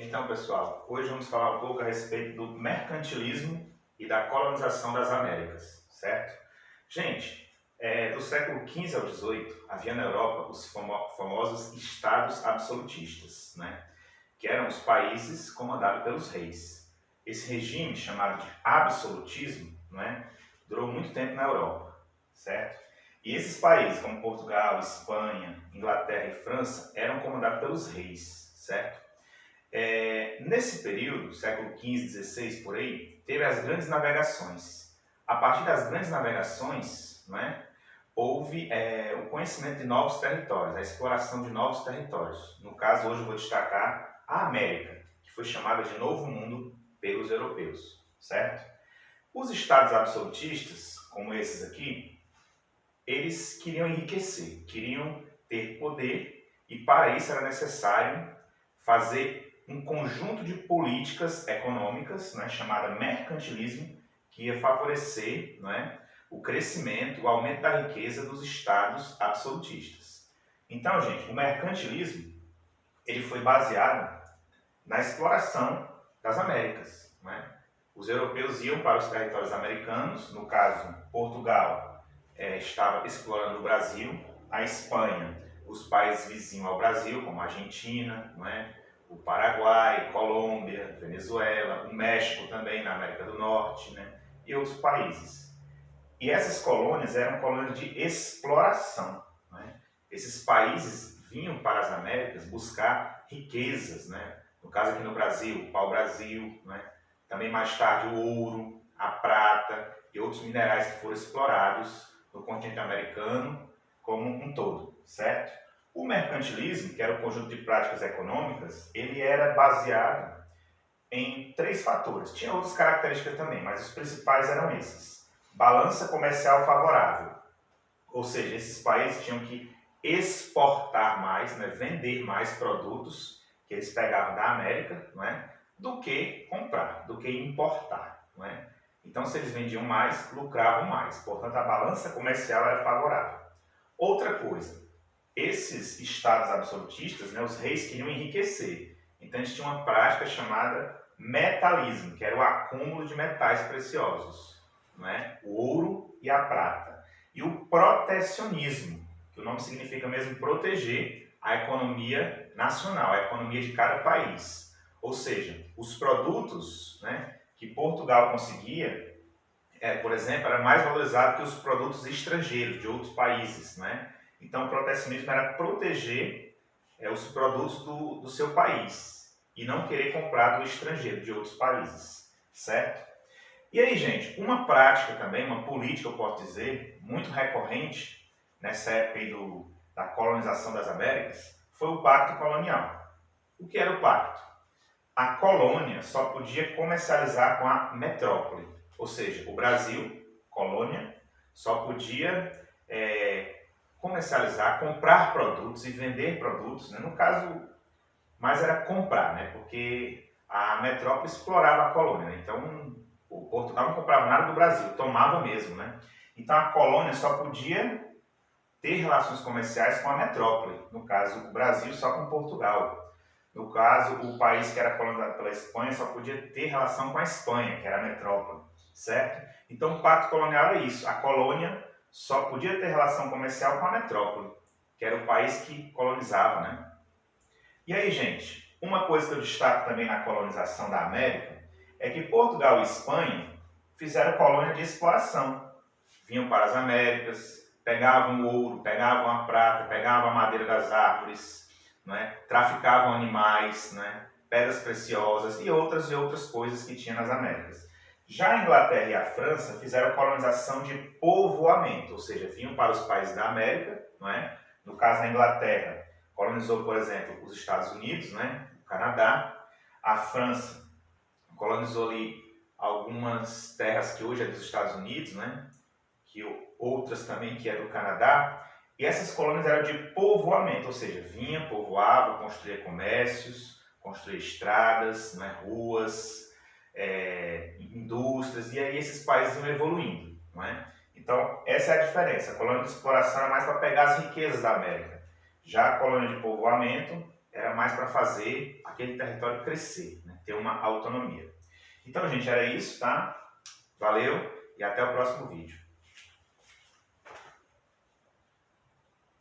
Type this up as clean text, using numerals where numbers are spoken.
Então, pessoal, hoje vamos falar um pouco a respeito do mercantilismo e da colonização das Américas, certo? Gente, do século XV ao XVIII, havia na Europa os famosos estados absolutistas, né? Que eram os países comandados pelos reis. Esse regime, chamado de absolutismo, né? Durou muito tempo na Europa, certo? E esses países, como Portugal, Espanha, Inglaterra e França, eram comandados pelos reis, certo? Nesse período, século XV, XVI, por aí, teve as grandes navegações. A partir das grandes navegações, né, houve o conhecimento de novos territórios, a exploração de novos territórios. No caso, hoje eu vou destacar a América, que foi chamada de Novo Mundo pelos europeus, certo? Os estados absolutistas, como esses aqui, eles queriam enriquecer, queriam ter poder e para isso era necessário fazer um conjunto de políticas econômicas, né, chamada mercantilismo, que ia favorecer, né, o crescimento, o aumento da riqueza dos estados absolutistas. Então, gente, o mercantilismo ele foi baseado na exploração das Américas, né? Os europeus iam para os territórios americanos, no caso, Portugal estava explorando o Brasil, a Espanha, os países vizinhos ao Brasil, como a Argentina, não é? O Paraguai, Colômbia, Venezuela, o México também na América do Norte, né? E outros países. E essas colônias eram colônias de exploração, né? Esses países vinham para as Américas buscar riquezas, né? No caso aqui no Brasil, o pau-brasil, né? Também mais tarde o ouro, a prata e outros minerais que foram explorados no continente americano como um todo, certo? O mercantilismo, que era o conjunto de práticas econômicas, ele era baseado em três fatores. Tinha outras características também, mas os principais eram esses. Balança comercial favorável, ou seja, esses países tinham que exportar mais, né, vender mais produtos que eles pegavam da América, não é, do que comprar, do que importar. Não é? Então, se eles vendiam mais, lucravam mais. Portanto, a balança comercial era favorável. Outra coisa, esses estados absolutistas, né, os reis queriam enriquecer. Então, eles tinham uma prática chamada metalismo, que era o acúmulo de metais preciosos, não é? O ouro e a prata. E o protecionismo, que o nome significa mesmo proteger a economia nacional, a economia de cada país. Ou seja, os produtos, né, que Portugal conseguia, por exemplo, era mais valorizado que os produtos estrangeiros de outros países, né? Então, o protecionismo era proteger os produtos do seu país e não querer comprar do estrangeiro, de outros países, certo? E aí, gente, uma prática também, uma política, eu posso dizer, muito recorrente nessa época aí da colonização das Américas, foi o Pacto Colonial. O que era o pacto? A colônia só podia comercializar com a metrópole, ou seja, o Brasil, colônia, só podia comercializar, comprar produtos e vender produtos, né? No caso, mais era comprar, né? Porque a metrópole explorava a colônia, né? Então o Portugal não comprava nada do Brasil, tomava mesmo, né? Então a colônia só podia ter relações comerciais com a metrópole, no caso o Brasil só com Portugal. No caso, o país que era colonizado pela Espanha só podia ter relação com a Espanha, que era a metrópole, certo? Então o pacto colonial é isso, a colônia só podia ter relação comercial com a metrópole, que era o país que colonizava, né? E aí, gente, uma coisa que eu destaco também na colonização da América é que Portugal e Espanha fizeram colônia de exploração. Vinham para as Américas, pegavam o ouro, pegavam a prata, pegavam a madeira das árvores, né? Traficavam animais, né? Pedras preciosas e outras coisas que tinha nas Américas. Já a Inglaterra e a França fizeram colonização de povoamento, ou seja, vinham para os países da América, não é? No caso da Inglaterra, colonizou, por exemplo, os Estados Unidos, né? O Canadá. A França colonizou ali algumas terras que hoje é dos Estados Unidos, né? Que outras também que é do Canadá. E essas colônias eram de povoamento, ou seja, vinha, povoava, construía comércios, construía estradas, né? Ruas, indústrias, e aí esses países iam evoluindo, não é? Então, essa é a diferença. A colônia de exploração é mais para pegar as riquezas da América. Já a colônia de povoamento era mais para fazer aquele território crescer, né? Ter uma autonomia. Então, gente, era isso, tá? Valeu e até o próximo vídeo.